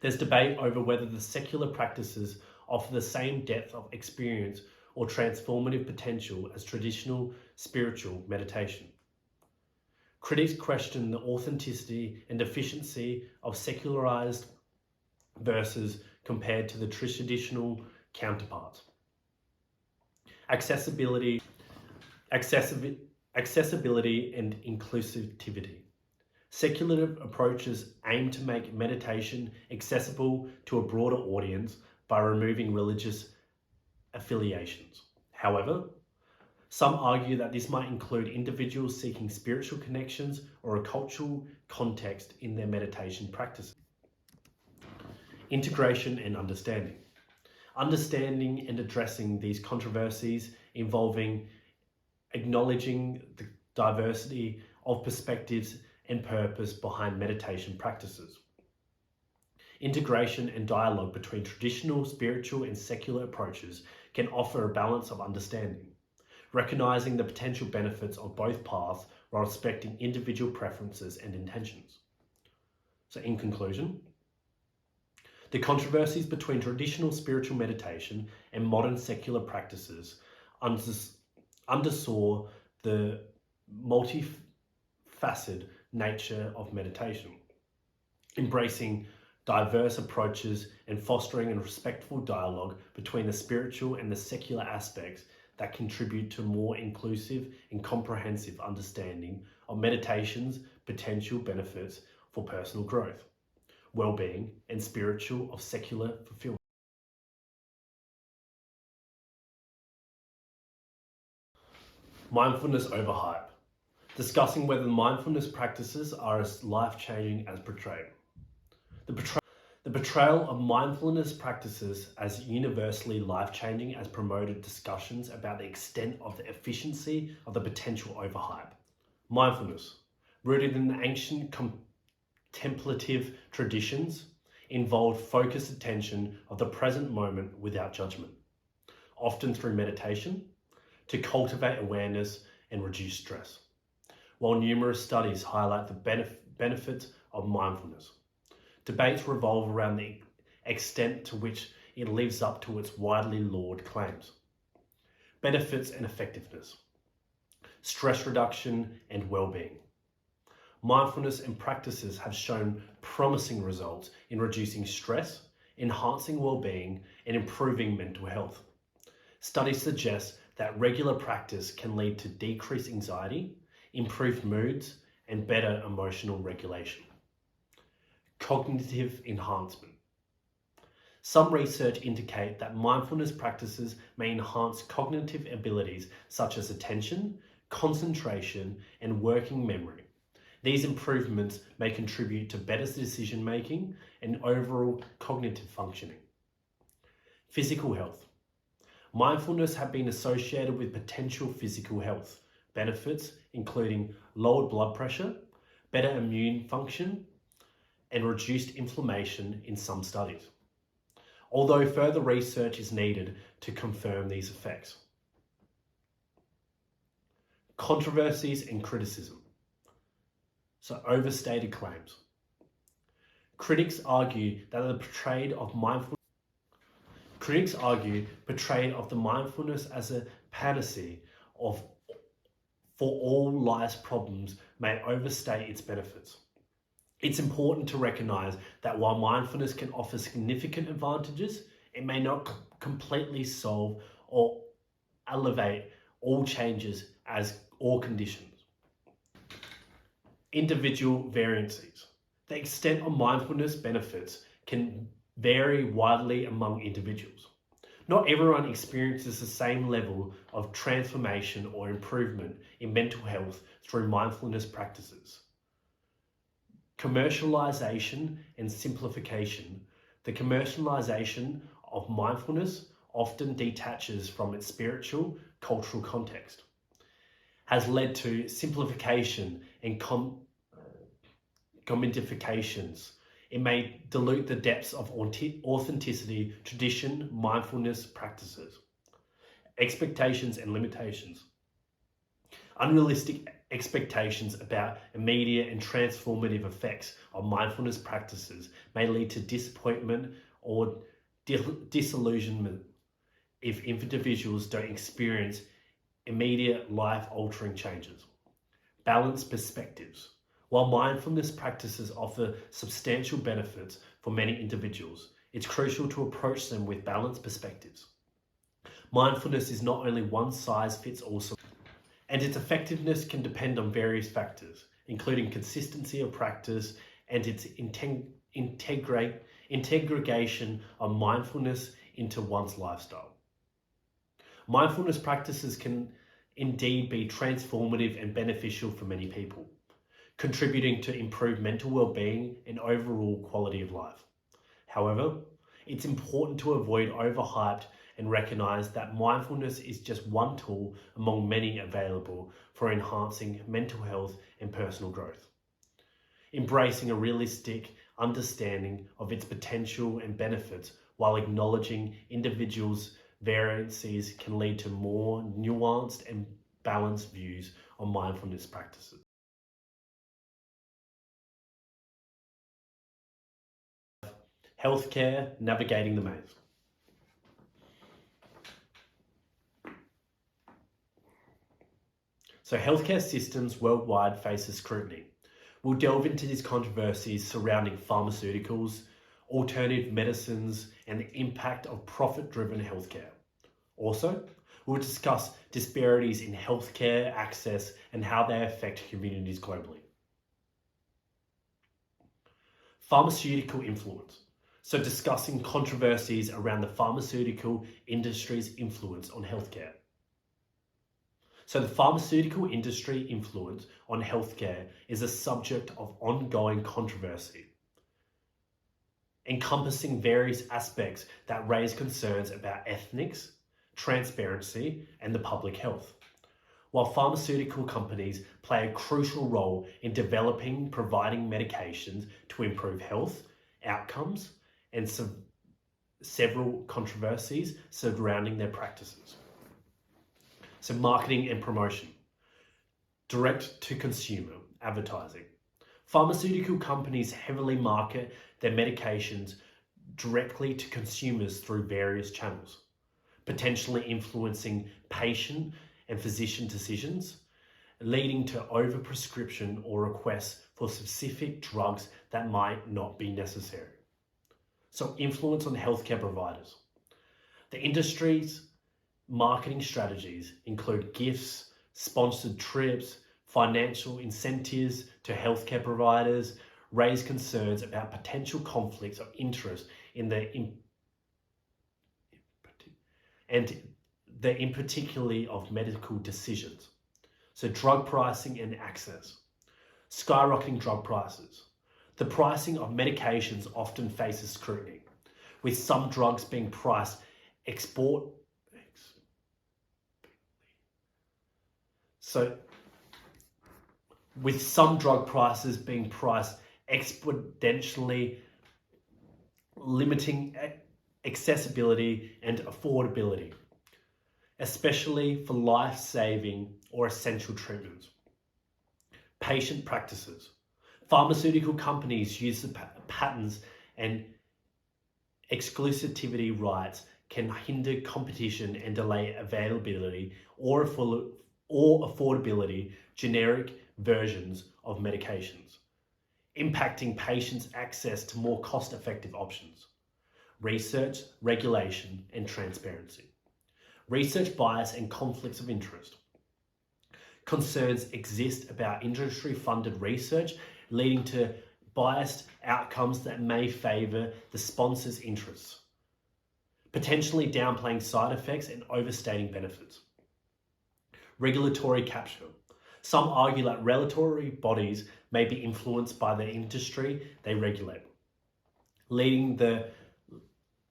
There's debate over whether the secular practices offer the same depth of experience or transformative potential as traditional spiritual meditation. Critics question the authenticity and efficiency of secularized versus compared to the traditional counterparts. Accessibility and inclusivity. Secular approaches aim to make meditation accessible to a broader audience by removing religious affiliations. However, some argue that this might include individuals seeking spiritual connections or a cultural context in their meditation practices. Integration and understanding. Understanding and addressing these controversies involving acknowledging the diversity of perspectives and purpose behind meditation practices. Integration and dialogue between traditional, spiritual, and secular approaches can offer a balance of understanding, recognizing the potential benefits of both paths while respecting individual preferences and intentions. So in conclusion, the controversies between traditional spiritual meditation and modern secular practices underscore the multifaceted nature of meditation. Embracing diverse approaches and fostering a respectful dialogue between the spiritual and the secular aspects that contribute to more inclusive and comprehensive understanding of meditation's potential benefits for personal growth, well-being, and spiritual of secular fulfillment. Mindfulness overhype. Discussing whether mindfulness practices are as life-changing as portrayed. The portrayal of mindfulness practices as universally life-changing as promoted discussions about the extent of the efficiency of the potential overhype. Mindfulness, rooted in the ancient contemplative traditions, involved focused attention of the present moment without judgment, often through meditation, to cultivate awareness and reduce stress. While numerous studies highlight the benefits of mindfulness, debates revolve around the extent to which it lives up to its widely lauded claims. Benefits and effectiveness, stress reduction and well-being. Mindfulness and practices have shown promising results in reducing stress, enhancing well-being, and improving mental health. Studies suggest that regular practice can lead to decreased anxiety, improved moods, and better emotional regulation. Cognitive enhancement. Some research indicate that mindfulness practices may enhance cognitive abilities such as attention, concentration, and working memory. These improvements may contribute to better decision-making and overall cognitive functioning. Physical health. Mindfulness has been associated with potential physical health benefits, including lowered blood pressure, better immune function, and reduced inflammation in some studies, although further research is needed to confirm these effects. Controversies and criticism. So overstated claims. Critics argue that the portrayal of the mindfulness as a panacea for all life's problems may overstate its benefits. It's important to recognize that while mindfulness can offer significant advantages, it may not completely solve or alleviate all changes or conditions. Individual variances. The extent of mindfulness benefits can vary widely among individuals. Not everyone experiences the same level of transformation or improvement in mental health through mindfulness practices. Commercialization and simplification. The commercialization of mindfulness often detaches from its spiritual, cultural context, has led to simplification and commodifications. It may dilute the depths of authenticity, tradition, mindfulness practices. Expectations and limitations. Unrealistic expectations about immediate and transformative effects of mindfulness practices may lead to disappointment or disillusionment if individuals don't experience immediate life-altering changes. Balanced perspectives. While mindfulness practices offer substantial benefits for many individuals, it's crucial to approach them with balanced perspectives. Mindfulness is not only one size fits all, and its effectiveness can depend on various factors, including consistency of practice and its integration of mindfulness into one's lifestyle. Mindfulness practices can indeed be transformative and beneficial for many people, contributing to improved mental well-being and overall quality of life. However, it's important to avoid overhyped and recognize that mindfulness is just one tool among many available for enhancing mental health and personal growth. Embracing a realistic understanding of its potential and benefits while acknowledging individuals' variances can lead to more nuanced and balanced views on mindfulness practices. Healthcare, navigating the maze. So healthcare systems worldwide faces scrutiny. We'll delve into these controversies surrounding pharmaceuticals, alternative medicines, and the impact of profit-driven healthcare. Also, we'll discuss disparities in healthcare access and how they affect communities globally. Pharmaceutical influence. So discussing controversies around the pharmaceutical industry's influence on healthcare. So the pharmaceutical industry influence on healthcare is a subject of ongoing controversy, encompassing various aspects that raise concerns about ethics, transparency, and the public health. While pharmaceutical companies play a crucial role in developing, providing medications to improve health outcomes, and several controversies surrounding their practices. So marketing and promotion, direct to consumer advertising. Pharmaceutical companies heavily market their medications directly to consumers through various channels, potentially influencing patient and physician decisions, leading to overprescription or requests for specific drugs that might not be necessary. So influence on healthcare providers. The industry's marketing strategies include gifts, sponsored trips, financial incentives to healthcare providers, raise concerns about potential conflicts of interest in the in particularly of medical decisions. So drug pricing and access. Skyrocketing drug prices. The pricing of medications often faces scrutiny, with some drugs being priced with some drug prices being priced exponentially, limiting accessibility and affordability, especially for life-saving or essential treatments. Patient practices. Pharmaceutical companies use the patents and exclusivity rights can hinder competition and delay availability or affordability generic versions of medications, impacting patients' access to more cost-effective options. Research, regulation, and transparency. Research bias and conflicts of interest. Concerns exist about industry-funded research leading to biased outcomes that may favour the sponsor's interests, potentially downplaying side effects and overstating benefits. Regulatory capture. Some argue that regulatory bodies may be influenced by the industry they regulate, leading the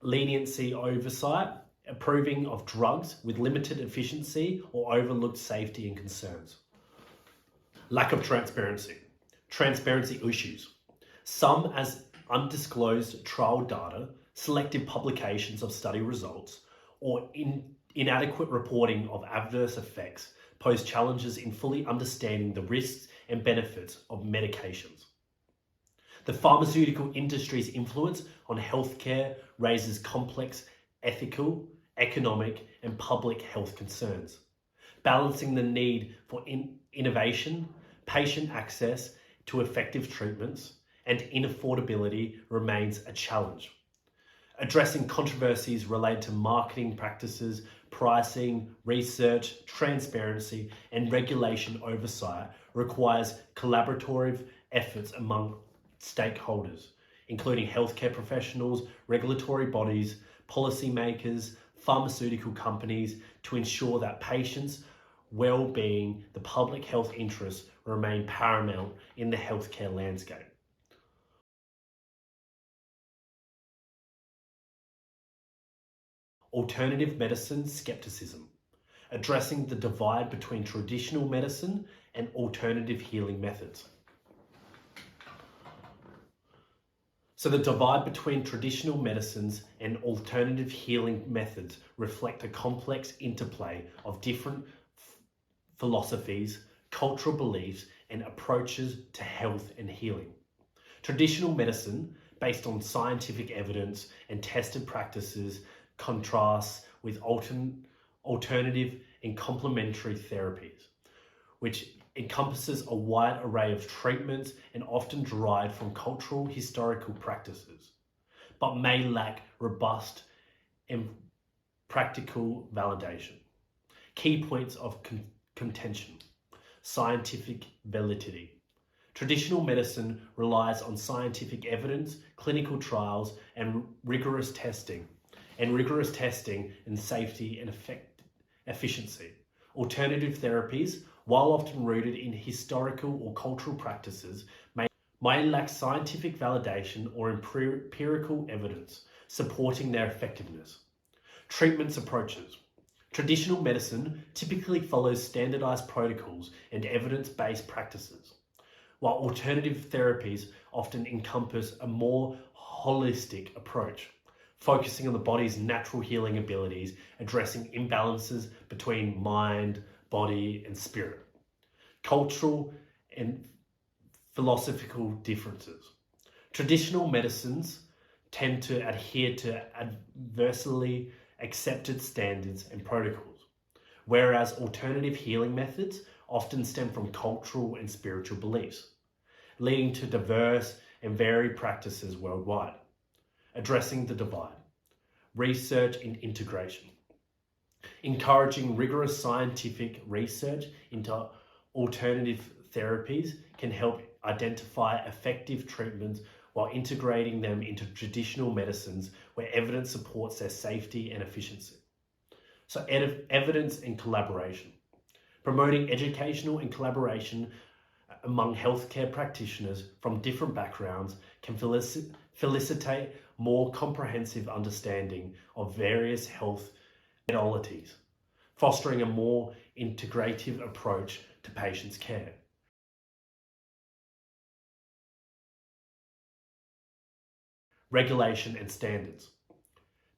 leniency oversight, approving of drugs with limited efficiency or overlooked safety and concerns. Lack of transparency. Transparency issues. Some as undisclosed trial data, selective publications of study results, or inadequate reporting of adverse effects pose challenges in fully understanding the risks and benefits of medications. The pharmaceutical industry's influence on healthcare raises complex ethical, economic, and public health concerns. Balancing the need for innovation, patient access to effective treatments, and inaffordability remains a challenge. Addressing controversies related to marketing practices, pricing, research, transparency, and regulation oversight requires collaborative efforts among stakeholders, including healthcare professionals, regulatory bodies, policymakers, pharmaceutical companies, to ensure that patients' well-being, the public health interests remain paramount in the healthcare landscape. Alternative medicine skepticism, addressing the divide between traditional medicine and alternative healing methods. So the divide between traditional medicines and alternative healing methods reflect a complex interplay of different philosophies, cultural beliefs, and approaches to health and healing. Traditional medicine, based on scientific evidence and tested practices, contrasts with alternative and complementary therapies, which encompasses a wide array of treatments and often derived from cultural historical practices, but may lack robust and practical validation. Key points of contention: scientific validity. Traditional medicine relies on scientific evidence, clinical trials, and rigorous testing in safety and efficiency. Alternative therapies, while often rooted in historical or cultural practices, may lack scientific validation or empirical evidence supporting their effectiveness. Treatments approaches. Traditional medicine typically follows standardized protocols and evidence-based practices, while alternative therapies often encompass a more holistic approach, focusing on the body's natural healing abilities, addressing imbalances between mind, body, and spirit. Cultural and philosophical differences. Traditional medicines tend to adhere to universally accepted standards and protocols, whereas alternative healing methods often stem from cultural and spiritual beliefs, leading to diverse and varied practices worldwide. Addressing the divide. Research and integration. Encouraging rigorous scientific research into alternative therapies can help identify effective treatments while integrating them into traditional medicines where evidence supports their safety and efficiency. So evidence and collaboration. Promoting educational and collaboration among healthcare practitioners from different backgrounds can facilitate more comprehensive understanding of various health modalities, fostering a more integrative approach to patients' care. Regulation and standards.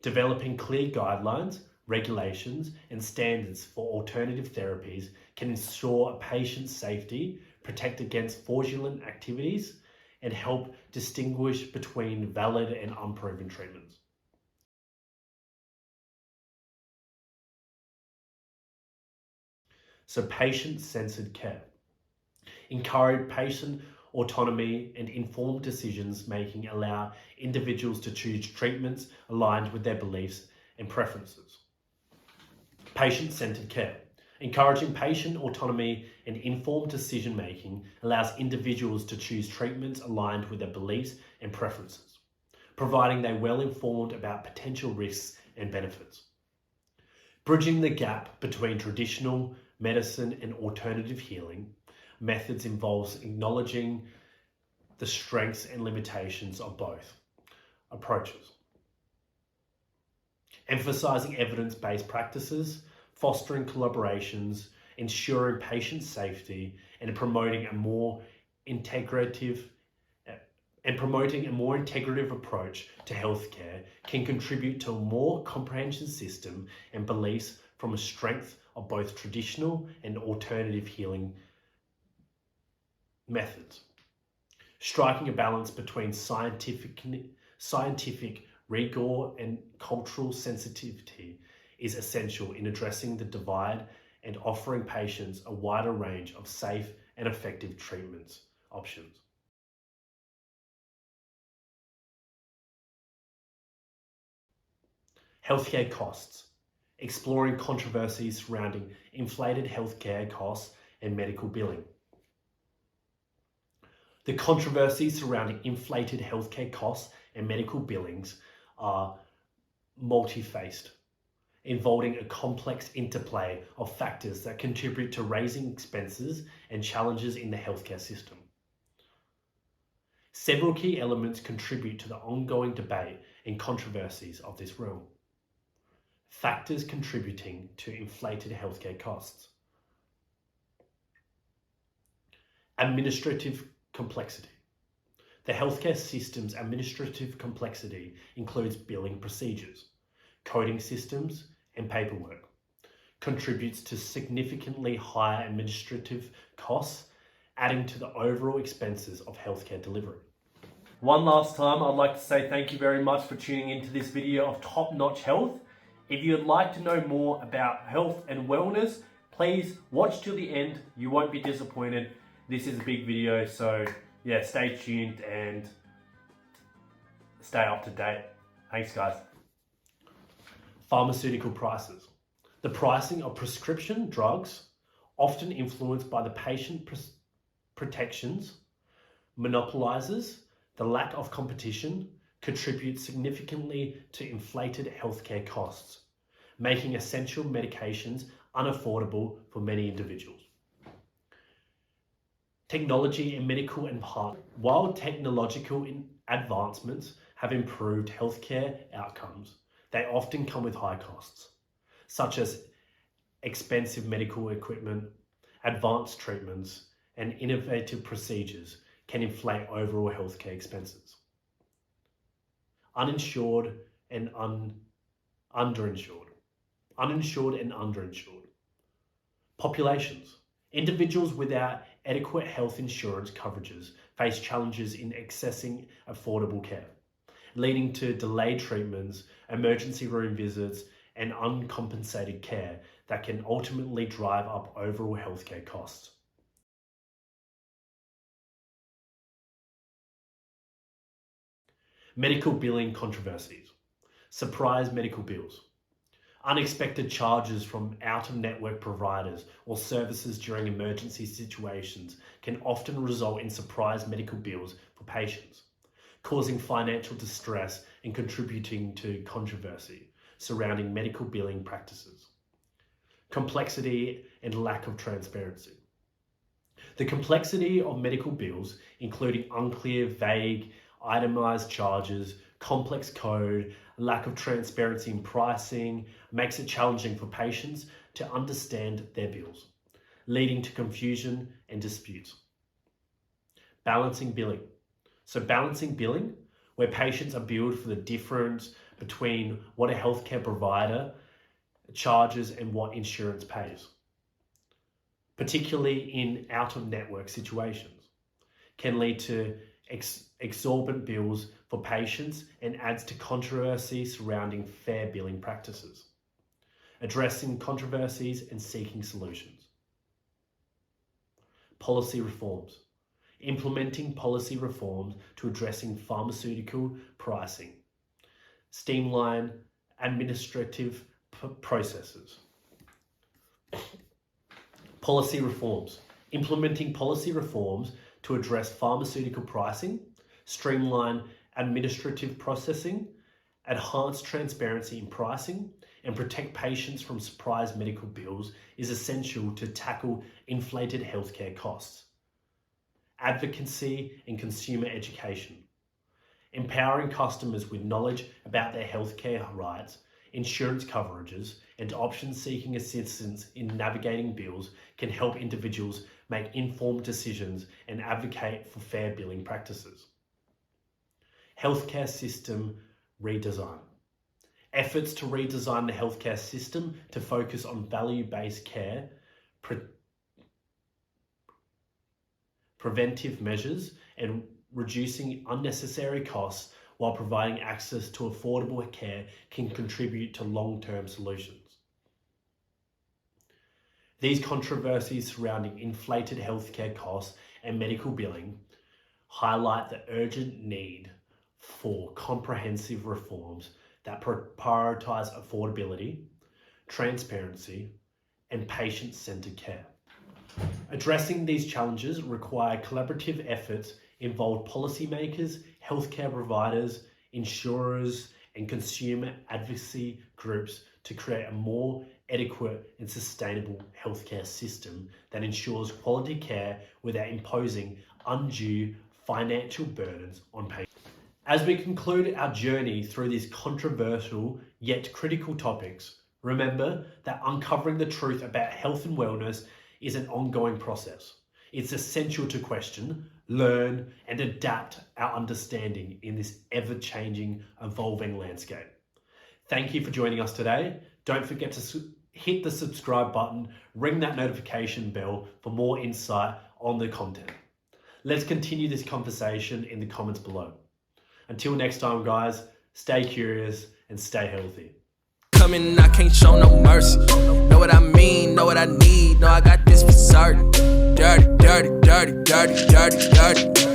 Developing clear guidelines, regulations, and standards for alternative therapies can ensure a patient's safety, protect against fraudulent activities, and help distinguish between valid and unproven treatments. So patient-centered care. Encourage patient autonomy and informed decisions making, allow individuals to choose treatments aligned with their beliefs and preferences. Patient-centered care. Encouraging patient autonomy and informed decision making allows individuals to choose treatments aligned with their beliefs and preferences, providing they're well informed about potential risks and benefits. Bridging the gap between traditional medicine and alternative healing methods involves acknowledging the strengths and limitations of both approaches, emphasizing evidence-based practices, fostering collaborations, ensuring patient safety, and promoting a more integrative approach to healthcare can contribute to a more comprehensive system and beliefs from a strength of both traditional and alternative healing methods. Striking a balance between scientific rigor and cultural sensitivity is essential in addressing the divide and offering patients a wider range of safe and effective treatment options. Healthcare costs. Exploring controversies surrounding inflated healthcare costs and medical billing. The controversies surrounding inflated healthcare costs and medical billings are multi-faced, involving a complex interplay of factors that contribute to raising expenses and challenges in the healthcare system. Several key elements contribute to the ongoing debate and controversies of this realm. Factors contributing to inflated healthcare costs. Administrative complexity. The healthcare system's administrative complexity includes billing procedures, coding systems, and paperwork. Contributes to significantly higher administrative costs, adding to the overall expenses of healthcare delivery. One last time, I'd like to say thank you very much for tuning into this video of Top Notch Health. If you'd like to know more about health and wellness, please watch till the end. You won't be disappointed. This is a big video, so yeah, stay tuned and stay up to date. Thanks, guys. Pharmaceutical prices. The pricing of prescription drugs, often influenced by the patient protections, monopolizes the lack of competition, contributes significantly to inflated healthcare costs, making essential medications unaffordable for many individuals. Technology and medical enhancement. While technological advancements have improved healthcare outcomes, they often come with high costs, such as expensive medical equipment, advanced treatments, and innovative procedures can inflate overall healthcare expenses. Uninsured and underinsured. Uninsured and underinsured. Populations. Individuals without adequate health insurance coverages face challenges in accessing affordable care, leading to delayed treatments, emergency room visits, and uncompensated care that can ultimately drive up overall healthcare costs. Medical billing controversies. Surprise medical bills. Unexpected charges from out-of-network providers or services during emergency situations can often result in surprise medical bills for patients, causing financial distress and contributing to controversy surrounding medical billing practices. Complexity and lack of transparency. The complexity of medical bills, including unclear, vague, itemized charges, complex code, lack of transparency in pricing, makes it challenging for patients to understand their bills, leading to confusion and disputes. Balancing billing. So balancing billing, where patients are billed for the difference between what a healthcare provider charges and what insurance pays, particularly in out-of-network situations, can lead to exorbitant bills for patients and adds to controversy surrounding fair billing practices. Addressing controversies and seeking solutions. Policy reforms. Implementing policy reforms to addressing pharmaceutical pricing. Streamline administrative processes. Policy reforms. Implementing policy reforms to address pharmaceutical pricing, streamline administrative processing, enhance transparency in pricing, and protect patients from surprise medical bills is essential to tackle inflated healthcare costs. Advocacy and consumer education. Empowering customers with knowledge about their healthcare rights, insurance coverages, and options seeking assistance in navigating bills can help individuals make informed decisions and advocate for fair billing practices. Healthcare system redesign. Efforts to redesign the healthcare system to focus on value-based care, preventive measures, and reducing unnecessary costs while providing access to affordable care can contribute to long-term solutions. These controversies surrounding inflated healthcare costs and medical billing highlight the urgent need for comprehensive reforms that prioritize affordability, transparency, and patient-centered care. Addressing these challenges require collaborative efforts involve policymakers, healthcare providers, insurers, and consumer advocacy groups to create a more adequate and sustainable healthcare system that ensures quality care without imposing undue financial burdens on patients. As we conclude our journey through these controversial yet critical topics, remember that uncovering the truth about health and wellness is an ongoing process. It's essential to question, learn, and adapt our understanding in this ever-changing, evolving landscape. Thank you for joining us today. Don't forget to hit the subscribe button, ring that notification bell for more insight on the content. Let's continue this conversation in the comments below. Until next time, guys, stay curious and stay healthy. Coming, I can't show no mercy. Know what I mean, know what I need. Know I got this for certain. Dirty, dirty, dirty, dirty, dirty, dirty.